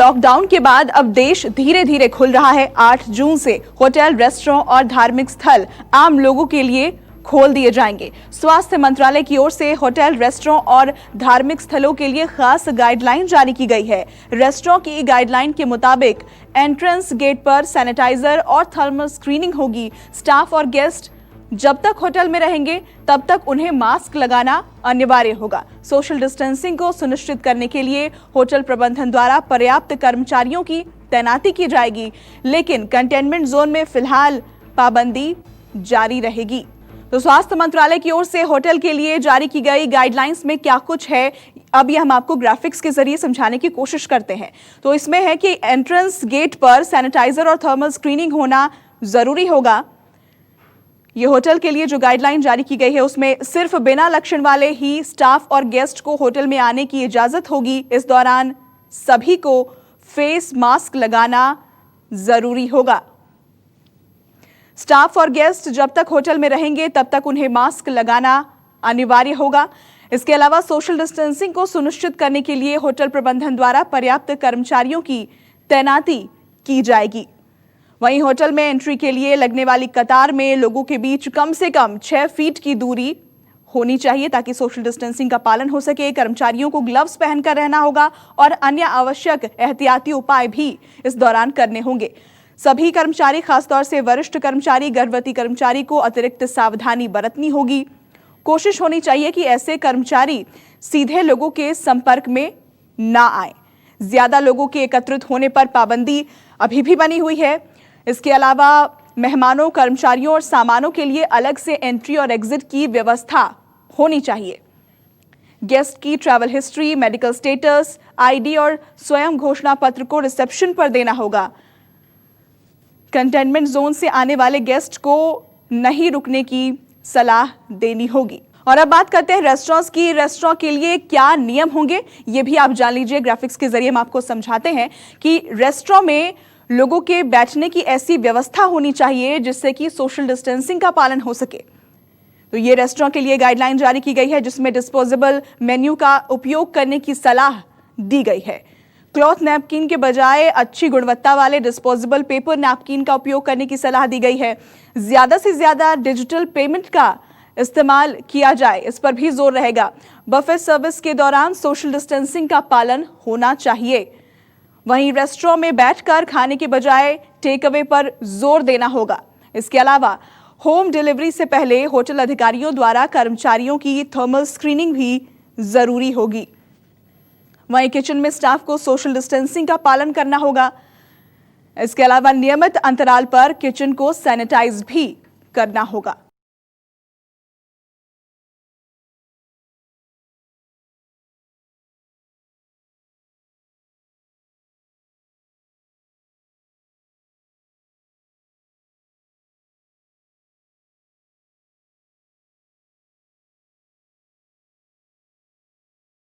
Lockdown के बाद अब देश धीरे धीरे खुल रहा है। 8 जून से होटल, रेस्टोरेंट और धार्मिक स्थल आम लोगों के लिए खोल दिए जाएंगे। स्वास्थ्य मंत्रालय की ओर से होटल, रेस्टोरेंट और धार्मिक स्थलों के लिए खास गाइडलाइन जारी की गई है। रेस्टोरेंट की गाइडलाइन के मुताबिक एंट्रेंस गेट पर सैनिटाइजर और थर्मल स्क्रीनिंग होगी। स्टाफ और गेस्ट जब तक होटल में रहेंगे तब तक उन्हें मास्क लगाना अनिवार्य होगा। सोशल डिस्टेंसिंग को सुनिश्चित करने के लिए होटल प्रबंधन द्वारा पर्याप्त कर्मचारियों की तैनाती की जाएगी, लेकिन कंटेनमेंट जोन में फिलहाल पाबंदी जारी रहेगी। तो स्वास्थ्य मंत्रालय की ओर से होटल के लिए जारी की गई गाइडलाइंस में क्या कुछ है, अब ये हम आपको ग्राफिक्स के जरिए समझाने की कोशिश करते हैं। तो इसमें है कि एंट्रेंस गेट पर सैनिटाइजर और थर्मल स्क्रीनिंग होना जरूरी होगा। ये होटल के लिए जो गाइडलाइन जारी की गई है उसमें सिर्फ बिना लक्षण वाले ही स्टाफ और गेस्ट को होटल में आने की इजाजत होगी। इस दौरान सभी को फेस मास्क लगाना जरूरी होगा। स्टाफ और गेस्ट जब तक होटल में रहेंगे तब तक उन्हें मास्क लगाना अनिवार्य होगा। इसके अलावा सोशल डिस्टेंसिंग को सुनिश्चित करने के लिए होटल प्रबंधन द्वारा पर्याप्त कर्मचारियों की तैनाती की जाएगी। वहीं होटल में एंट्री के लिए लगने वाली कतार में लोगों के बीच कम से कम 6 फीट की दूरी होनी चाहिए ताकि सोशल डिस्टेंसिंग का पालन हो सके। कर्मचारियों को ग्लव्स पहनकर रहना होगा और अन्य आवश्यक एहतियाती उपाय भी इस दौरान करने होंगे। सभी कर्मचारी, खासतौर से वरिष्ठ कर्मचारी, गर्भवती कर्मचारी को अतिरिक्त सावधानी बरतनी होगी। कोशिश होनी चाहिए कि ऐसे कर्मचारी सीधे लोगों के संपर्क में ना आए। ज्यादा लोगों के एकत्रित होने पर पाबंदी अभी भी बनी हुई है। इसके अलावा मेहमानों, कर्मचारियों और सामानों के लिए अलग से एंट्री और एग्जिट की व्यवस्था होनी चाहिए। गेस्ट की travel history, medical status, ID और स्वयं घोषणा पत्र को रिसेप्शन पर देना होगा। कंटेनमेंट जोन से आने वाले गेस्ट को नहीं रुकने की सलाह देनी होगी। और अब बात करते हैं रेस्टोरेंट्स की। रेस्टोरेंट के लिए क्या नियम होंगे ये भी आप जान लीजिए। ग्राफिक्स के जरिए हम आपको समझाते हैं कि रेस्टोरेंट में लोगों के बैठने की ऐसी व्यवस्था होनी चाहिए जिससे कि सोशल डिस्टेंसिंग का पालन हो सके। तो ये रेस्टोरेंट के लिए गाइडलाइन जारी की गई है जिसमें डिस्पोजेबल मेन्यू का उपयोग करने की सलाह दी गई है। क्लॉथ नैपकिन के बजाय अच्छी गुणवत्ता वाले डिस्पोजेबल पेपर नैपकिन का उपयोग करने की सलाह दी गई है। ज्यादा से ज्यादा डिजिटल पेमेंट का इस्तेमाल किया जाए, इस पर भी जोर रहेगा। बफे सर्विस के दौरान सोशल डिस्टेंसिंग का पालन होना चाहिए। वहीं रेस्टोरेंट में बैठकर खाने के बजाय टेक अवे पर जोर देना होगा। इसके अलावा होम डिलीवरी से पहले होटल अधिकारियों द्वारा कर्मचारियों की थर्मल स्क्रीनिंग भी जरूरी होगी। वहीं किचन में स्टाफ को सोशल डिस्टेंसिंग का पालन करना होगा। इसके अलावा नियमित अंतराल पर किचन को सैनिटाइज भी करना होगा।